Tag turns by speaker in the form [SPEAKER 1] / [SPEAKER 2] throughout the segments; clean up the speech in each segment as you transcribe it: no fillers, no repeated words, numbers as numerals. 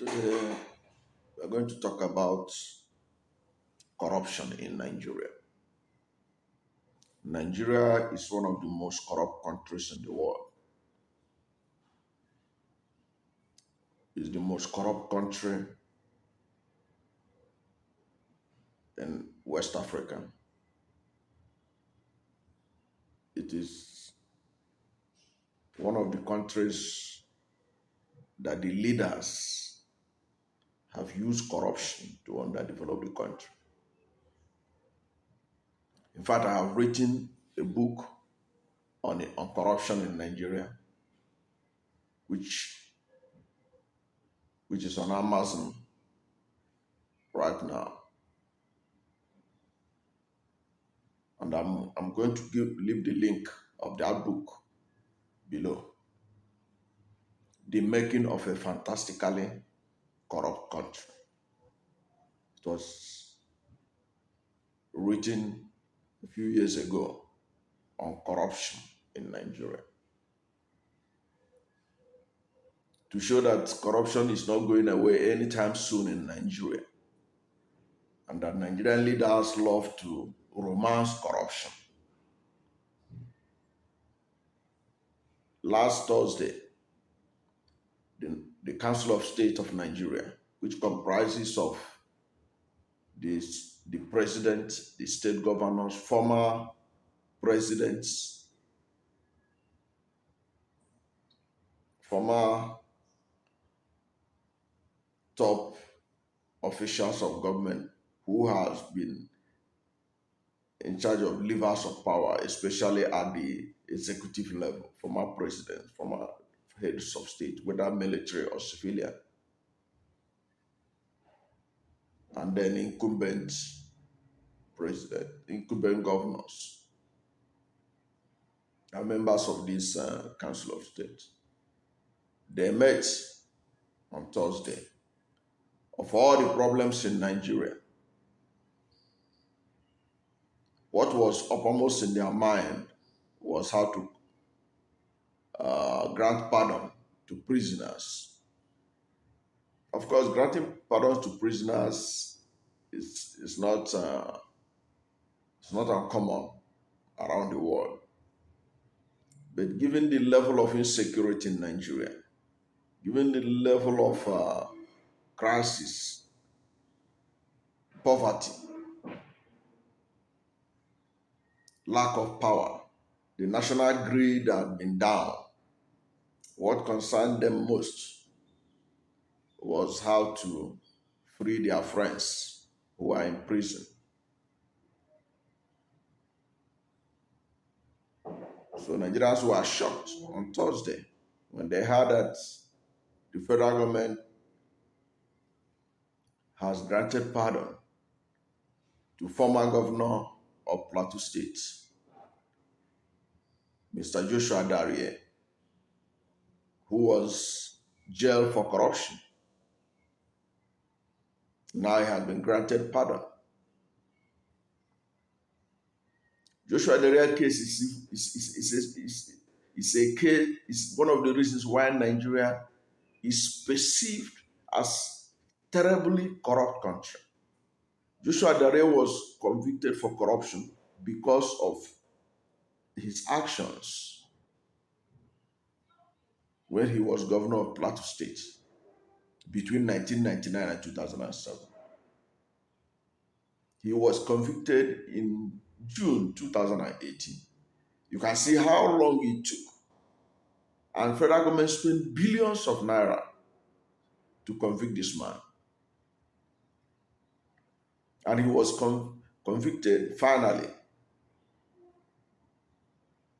[SPEAKER 1] Today, we're going to talk about corruption in Nigeria. Nigeria is one of the most corrupt countries in the world. It's the most corrupt country in West Africa. It is one of the countries that the leaders have used corruption to underdevelop the country. In fact, I have written a book on corruption in Nigeria, which is on Amazon right now. And I'm going to leave the link of that book below. The Making of a Fantastically Corrupt Country. It was written a few years ago on corruption in Nigeria, to show that corruption is not going away anytime soon in Nigeria, and that Nigerian leaders love to romance corruption. Last Thursday, the Council of State of Nigeria, which comprises of the president, the state governors, former presidents, former top officials of government who has been in charge of levers of power, especially at the executive level, former presidents, former heads of state, whether military or civilian, and then incumbent president, incumbent governors, are members of this Council of State. They met on Thursday. Of all the problems in Nigeria, what was uppermost in their mind was how to grant pardon to prisoners. Of course, granting pardons to prisoners is not uncommon around the world. But given the level of insecurity in Nigeria, given the level of crisis, poverty, lack of power, the national grid had been down. What concerned them most was how to free their friends who are in prison. So Nigerians were shocked on Thursday when they heard that the federal government has granted pardon to former governor of Plateau State, Mr. Joshua Dariye, who was jailed for corruption. Now he has been granted pardon. Joshua Dariye case is one of the reasons why Nigeria is perceived as terribly corrupt country. Joshua Dariye was convicted for corruption because of his actions when he was governor of Plateau State between 1999 and 2007. He was convicted in June 2018. You can see how long it took. And federal government spent billions of naira to convict this man. And he was convicted finally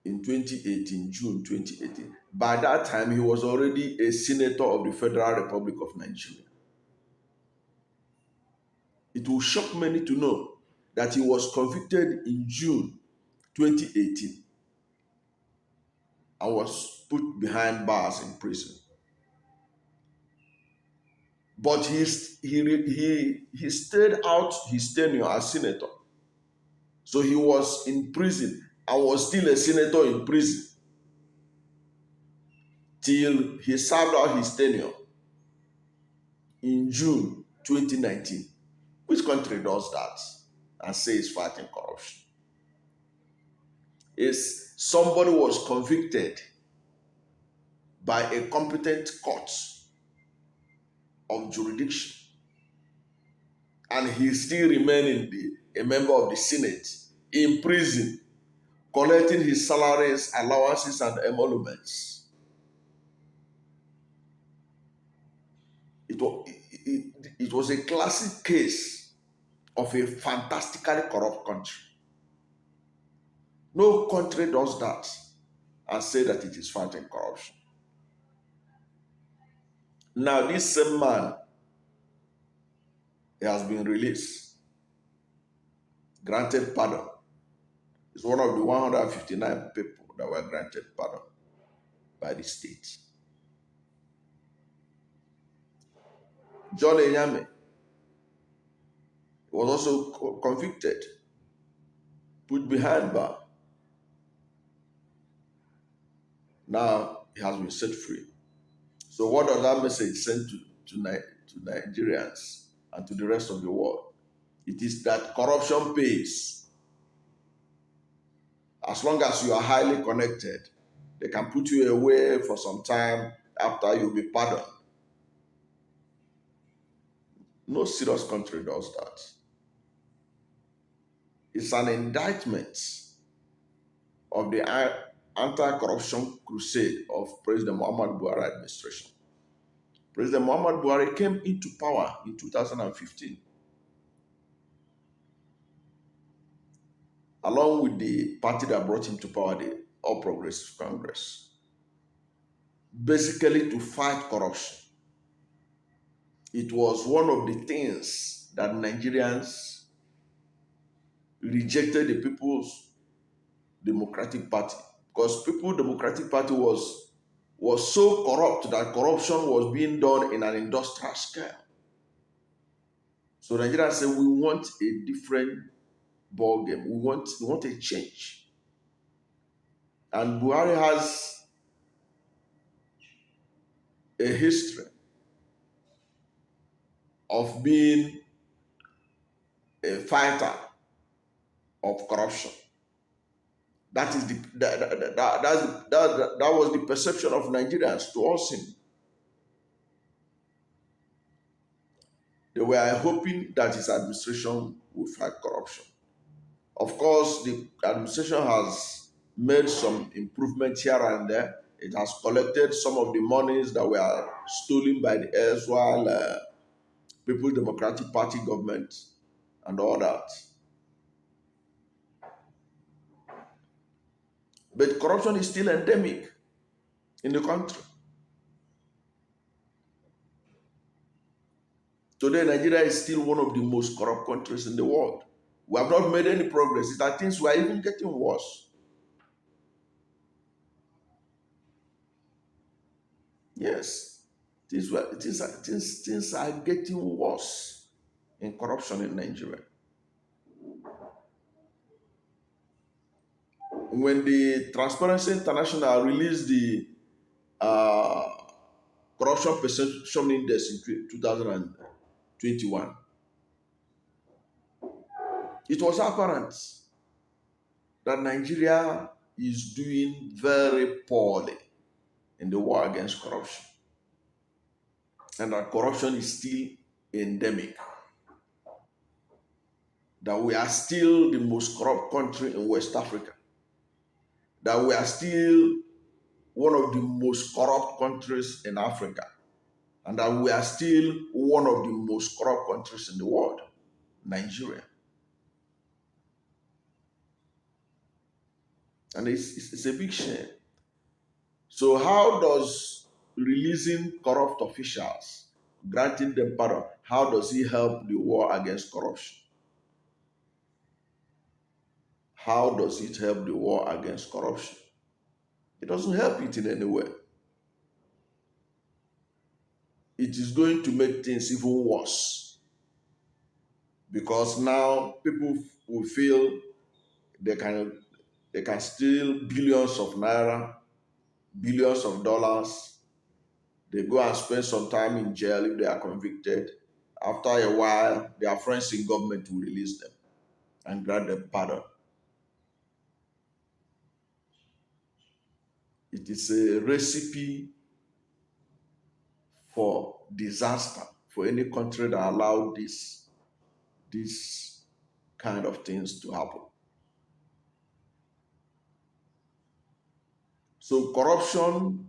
[SPEAKER 1] in 2018, June 2018. By that time, he was already a senator of the Federal Republic of Nigeria. It will shock many to know that he was convicted in June 2018 and was put behind bars in prison. But he stayed out his tenure as senator. So he was in prison and was still a senator in prison till he served out his tenure. in June 2019. Which country does that and says fighting corruption? Is somebody was convicted by a competent court of jurisdiction and he still remaining a member of the Senate in prison, collecting his salaries, allowances, and emoluments. It was a classic case of a fantastically corrupt country. No country does that and say that it is fighting corruption. Now, this same man, he has been released, granted pardon. He's one of the 159 people that were granted pardon by the state. Jolly Nyame was also convicted, put behind bar. Now he has been set free. So what does that message send to Nigerians and to the rest of the world? It is that corruption pays. As long as you are highly connected, they can put you away for some time after you'll be pardoned. No serious country does that. It's an indictment of the anti-corruption crusade of President Muhammadu Buhari administration. President Muhammadu Buhari came into power in 2015, along with the party that brought him to power, the All Progressive Congress, basically to fight corruption. It was one of the things that Nigerians rejected the People's Democratic Party, because People's Democratic Party was so corrupt that corruption was being done in an industrial scale. So Nigerians said, we want a different ball game. We want a change. And Buhari has a history of being a fighter of corruption. That was the perception of Nigerians towards him. They were hoping that his administration would fight corruption. Of course, the administration has made some improvements here and there. It has collected some of the monies that were stolen by the erstwhile People's Democratic Party government and all that. But corruption is still endemic in the country. Today, Nigeria is still one of the most corrupt countries in the world. We have not made any progress. It's that things were even getting worse. Yes, things are getting worse in corruption in Nigeria. When the Transparency International released the Corruption Perception Index in 2021, it was apparent that Nigeria is doing very poorly in the war against corruption, and that corruption is still endemic, that we are still the most corrupt country in West Africa, that we are still one of the most corrupt countries in Africa, and that we are still one of the most corrupt countries in the world, Nigeria. And it's a big shame. So how does releasing corrupt officials, granting them pardon, how does it help the war against corruption? How does it help the war against corruption? It doesn't help it in any way. It is going to make things even worse, because now people will feel they can steal billions of naira, billions of dollars, They go and spend some time in jail if they are convicted. After a while, their friends in government will release them and grant them pardon. It is a recipe for disaster for any country that allow this kind of things to happen. So corruption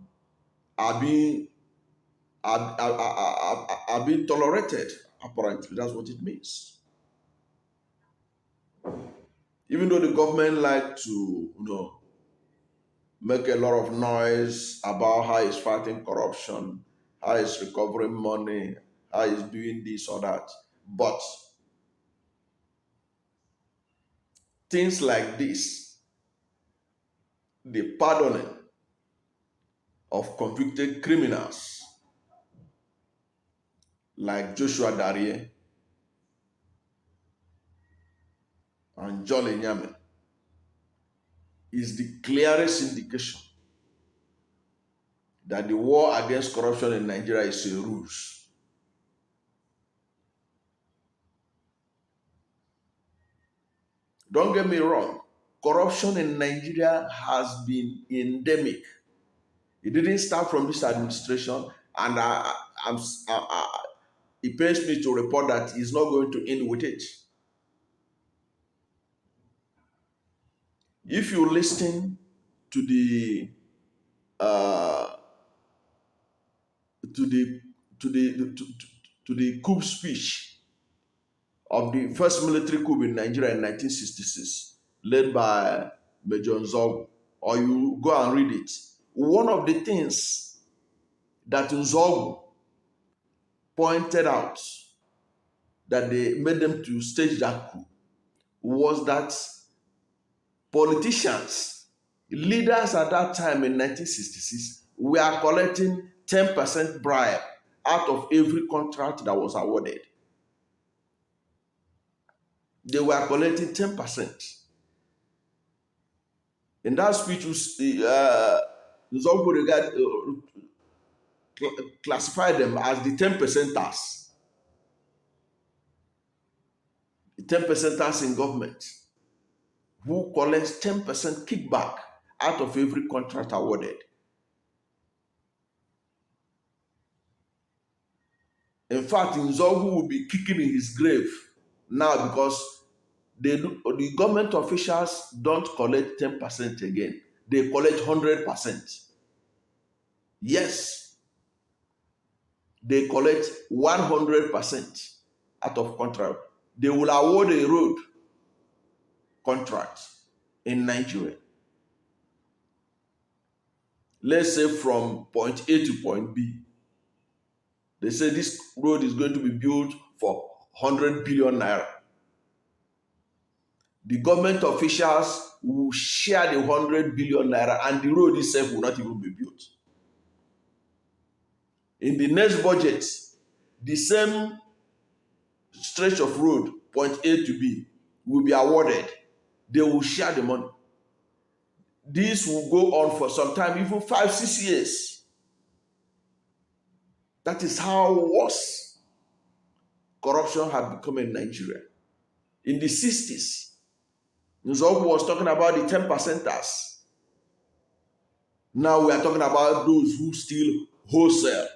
[SPEAKER 1] are being are being tolerated. Apparently, that's what it means. Even though the government like to, make a lot of noise about how it's fighting corruption, how it's recovering money, how it's doing this or that, but things like this, the pardoning of convicted criminals like Joshua Dariye and Jolly Nyame is the clearest indication that the war against corruption in Nigeria is a ruse. Don't get me wrong, corruption in Nigeria has been endemic. It didn't start from this administration, and it pains me to report that it's not going to end with it. If you listen to the uh, to the to the to the coup speech of the first military coup in Nigeria in 1966, led by Major Nzogu, or you go and read it, one of the things that Nzogu pointed out that they made them to stage that coup was that politicians, leaders at that time in 1966, were collecting 10% bribe out of every contract that was awarded. They were collecting 10%. In that speech, Nzogu classified them as the 10%ers. The 10%ers in government who collects 10% kickback out of every contract awarded. In fact, Nzogu will be kicking in his grave now because the government officials don't collect 10% again. They collect 100%. Yes, they collect 100% out of contract. They will award a road contract in Nigeria. Let's say from point A to point B. They say this road is going to be built for 100 billion naira. The government officials will share the 100 billion naira and the road itself will not even be built. In the next budget, the same stretch of road, point A to B, will be awarded. They will share the money. This will go on for some time, even 5-6 years. That is how worse corruption had become in Nigeria. In the 60s, Nzogu was talking about the 10%ers. Now we are talking about those who steal wholesale.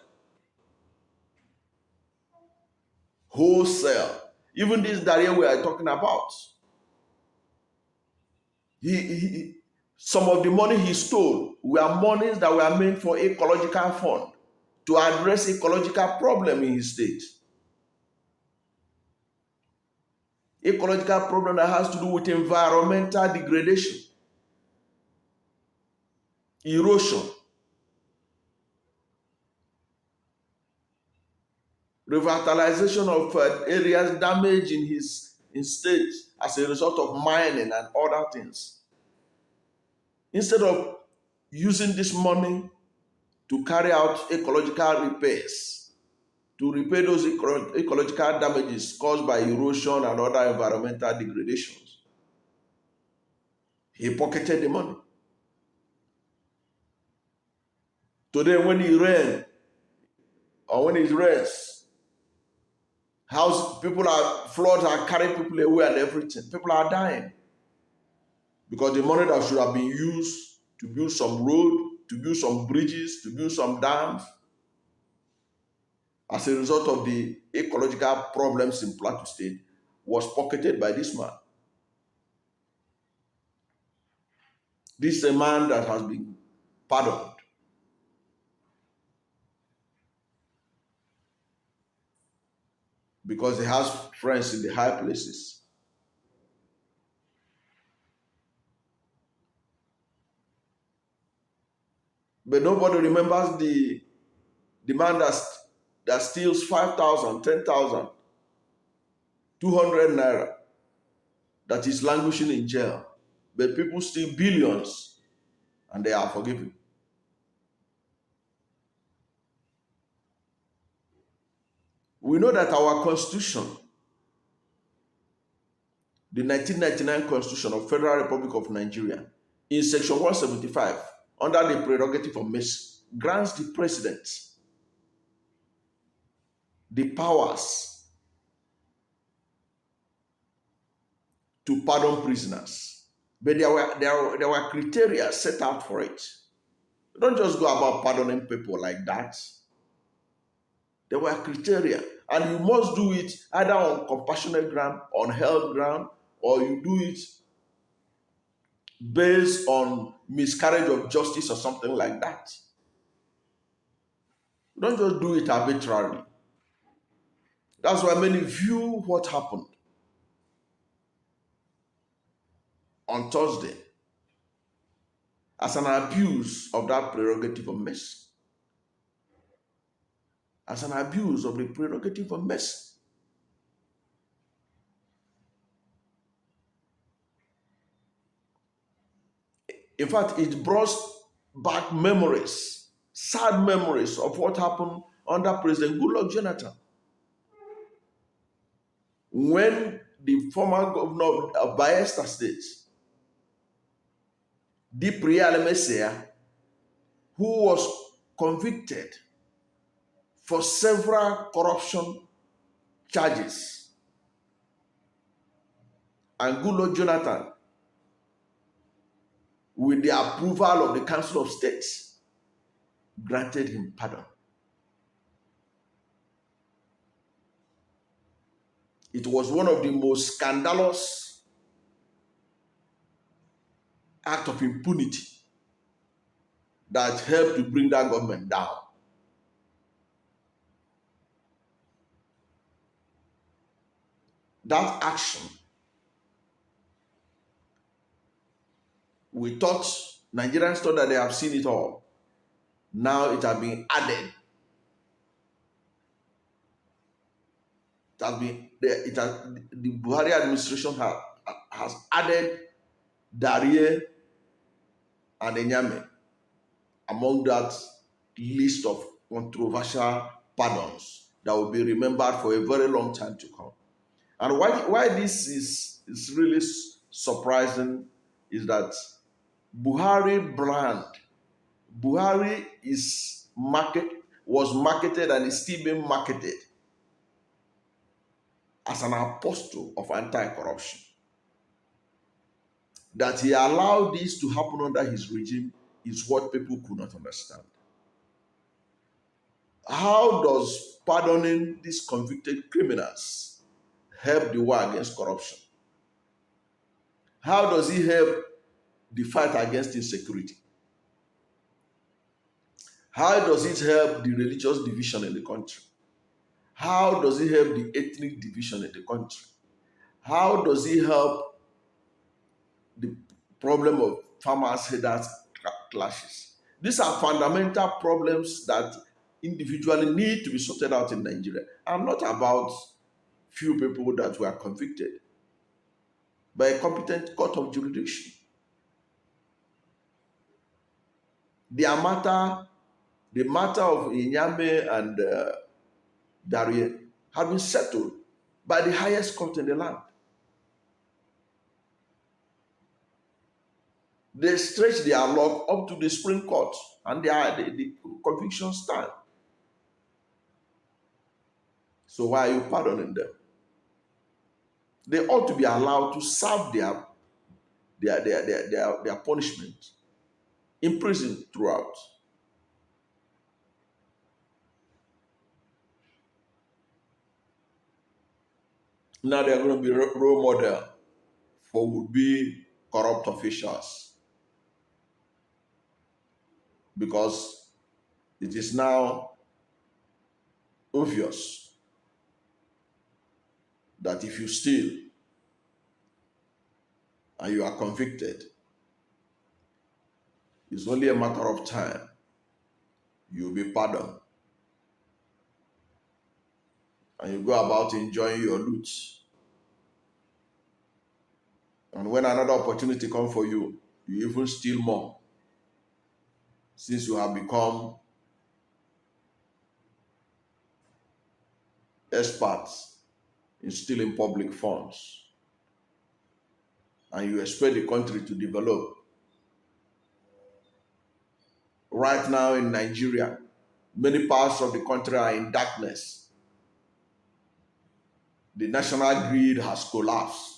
[SPEAKER 1] Wholesale. Even this Dariye we are talking about. Some of the money he stole were monies that were meant for ecological fund to address ecological problem in his state. Ecological problem that has to do with environmental degradation, erosion, revitalization of areas damaged in his state as a result of mining and other things. Instead of using this money to carry out ecological repairs, to repair those ecological damages caused by erosion and other environmental degradations, he pocketed the money. Today, when he ran, or when it rains, house people are floods are carrying people away and everything. People are dying because the money that should have been used to build some road, to build some bridges, to build some dams, as a result of the ecological problems in Plateau State, was pocketed by this man. This is a man that has been pardoned because he has friends in the high places. But nobody remembers the man that steals 5,000, 10,000, 200 naira, that is languishing in jail. But people steal billions and they are forgiven. We know that our constitution, the 1999 Constitution of Federal Republic of Nigeria, in section 175, under the prerogative of mercy, grants the president the powers to pardon prisoners. But there were criteria set out for it. You don't just go about pardoning people like that. There were criteria. And you must do it either on compassionate ground, on health ground, or you do it based on miscarriage of justice or something like that. You don't just do it arbitrarily. That's why many view what happened on Thursday as an abuse of that prerogative of mercy. As an abuse of the prerogative of mercy. In fact, it brought back memories, sad memories of what happened under President Goodluck Jonathan. When the former governor of Bayelsa State, Dariye and Jolly Nyame, who was convicted for several corruption charges, and Goodluck Jonathan, with the approval of the Council of States, granted him pardon. It was one of the most scandalous acts of impunity that helped to bring that government down. That action, we thought, Nigerians thought that they have seen it all. Now it has been added. The Buhari administration has added Dariye and Nyame among that list of controversial pardons that will be remembered for a very long time to come. And why this is really surprising is that Buhari brand, Buhari was marketed and is still being marketed as an apostle of anti-corruption. That he allowed this to happen under his regime is what people could not understand. How does pardoning these convicted criminals help the war against corruption? How does he help the fight against insecurity? How does it help the religious division in the country? How does it help the ethnic division in the country? How does it help the problem of farmers-headers clashes? These are fundamental problems that individually need to be sorted out in Nigeria. I'm not about few people that were convicted by a competent court of jurisdiction. The matter of Nyame and Dariye have been settled by the highest court in the land. They stretch their luck up to the Supreme Court, and the convictions stand. So why are you pardoning them? They ought to be allowed to serve their punishment in prison throughout. Now they're going to be role model for would-be corrupt officials because it is now obvious that if you steal and you are convicted, it's only a matter of time. You'll be pardoned and you go about enjoying your loot. And when another opportunity comes for you, you even steal more since you have become experts in stealing public funds and you expect the country to develop. Right now in Nigeria, many parts of the country are in darkness. The national grid has collapsed.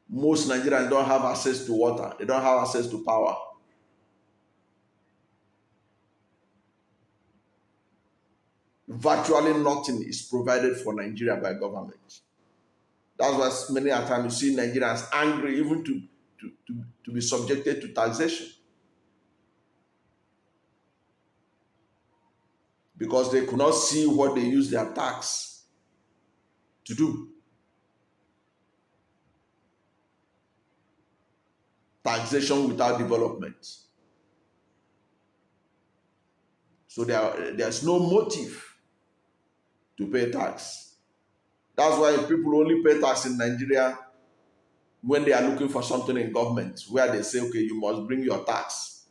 [SPEAKER 1] Most Nigerians don't have access to water. They don't have access to power. Virtually nothing is provided for Nigeria by government. That's why many a time you see Nigerians angry even to be subjected to taxation because they could not see what they use their tax to do. Taxation without development. So there's no motive to pay tax. That's why people only pay tax in Nigeria when they are looking for something in government, where they say, okay, you must bring your tax.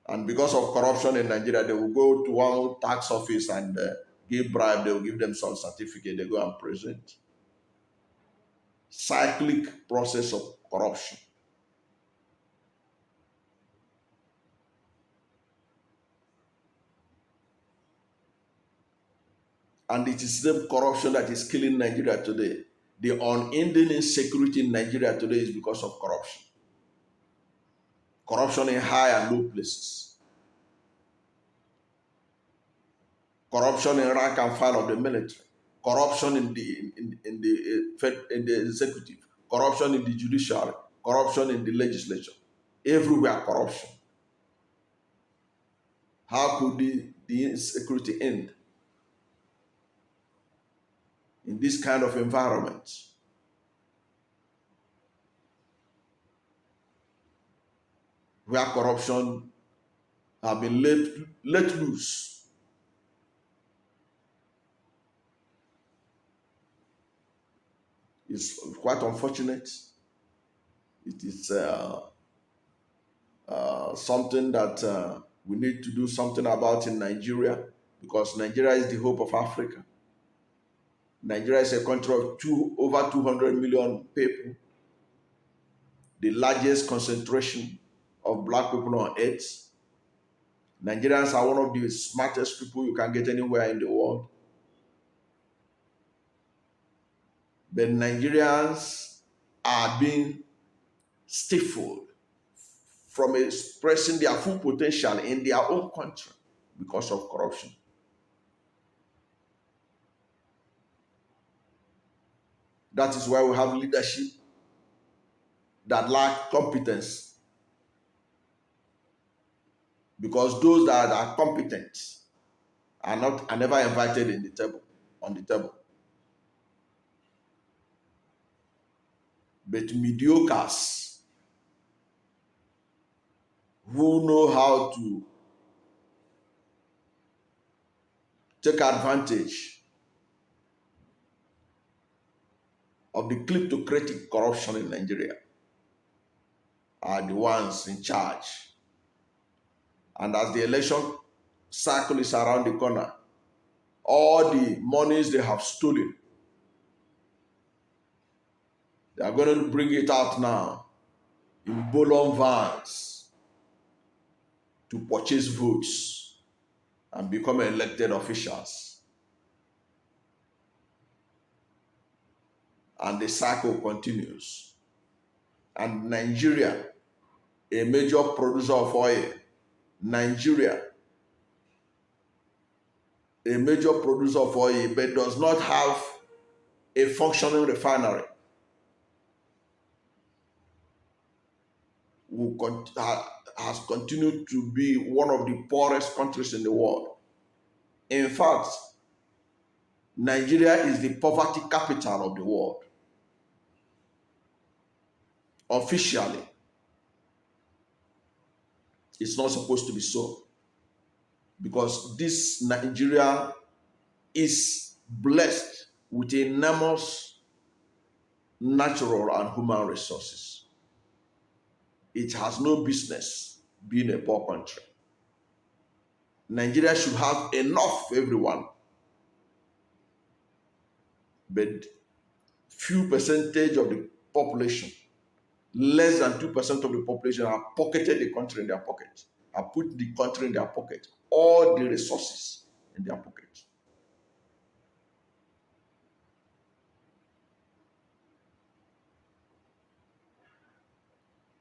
[SPEAKER 1] And because of corruption in Nigeria, they will go to one tax office and give bribe. They will give them some certificate. They go and present. Cyclic process of corruption. And it is the corruption that is killing Nigeria today. The unending insecurity in Nigeria today is because of corruption. Corruption in high and low places. Corruption in rank and file of the military. Corruption in the executive. Corruption in the judiciary. Corruption in the legislature. Everywhere corruption. How could the insecurity end in this kind of environment? Where corruption have been let loose. It's quite unfortunate. It is something that we need to do something about in Nigeria because Nigeria is the hope of Africa. Nigeria is a country of over 200 million people, the largest concentration of black people on earth. Nigerians are one of the smartest people you can get anywhere in the world. But Nigerians are being stifled from expressing their full potential in their own country because of corruption. That is why we have leadership that lack competence. Because those that are competent are never invited on the table. But mediocres who know how to take advantage of the kleptocratic corruption in Nigeria are the ones in charge. And as the election cycle is around the corner, all the monies they have stolen, they are going to bring it out now in Bolon vans to purchase votes and become elected officials. And the cycle continues. And Nigeria, a major producer of oil, Nigeria, a major producer of oil, but does not have a functioning refinery, has continued to be one of the poorest countries in the world. In fact, Nigeria is the poverty capital of the world. Officially, it's not supposed to be so, because this Nigeria is blessed with enormous natural and human resources. It has no business being a poor country. Nigeria should have enough for everyone, but few percentage of the population, less than 2% of the population, have pocketed the country in their pocket, have put the country in their pocket, all the resources in their pocket.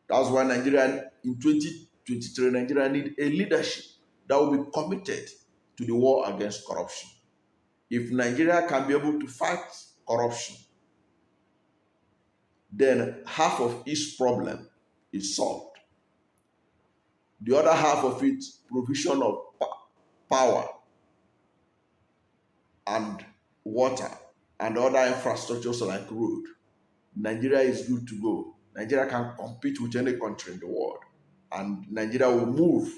[SPEAKER 1] That's why Nigeria, in 2023, Nigeria need a leadership that will be committed to the war against corruption. If Nigeria can be able to fight corruption, then half of its problem is solved. The other half of it, provision of power and water and other infrastructures like road, Nigeria is good to go. Nigeria can compete with any country in the world, and Nigeria will move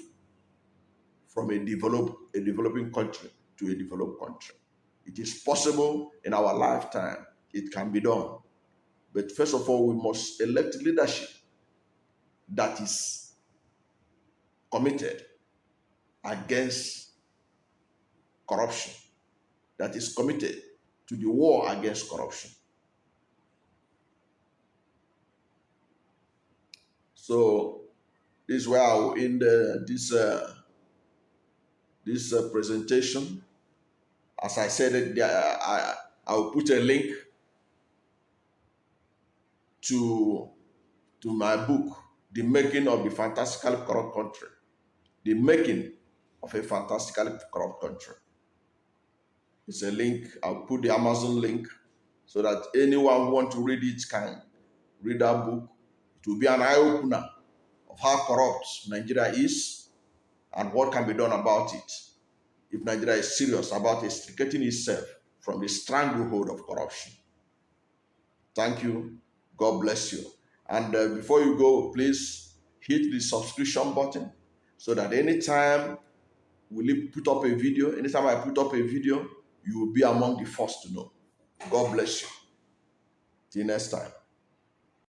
[SPEAKER 1] from a developing country to a developed country. It is possible in our lifetime. It can be done. But first of all, we must elect leadership that is committed against corruption, that is committed to the war against corruption. So this is where I will end this presentation. As I said, I will put a link to my book, The Making of the Fantastically Corrupt Country. The Making of a Fantastically Corrupt Country. It's a link. I'll put the Amazon link so that anyone who wants to read it can read that book. It will be an eye-opener of how corrupt Nigeria is and what can be done about it if Nigeria is serious about extricating itself from the stranglehold of corruption. Thank you. God bless you. And before you go, please hit the subscription button so that anytime we put up a video, anytime I put up a video, you will be among the first to know. God bless you. Till next time.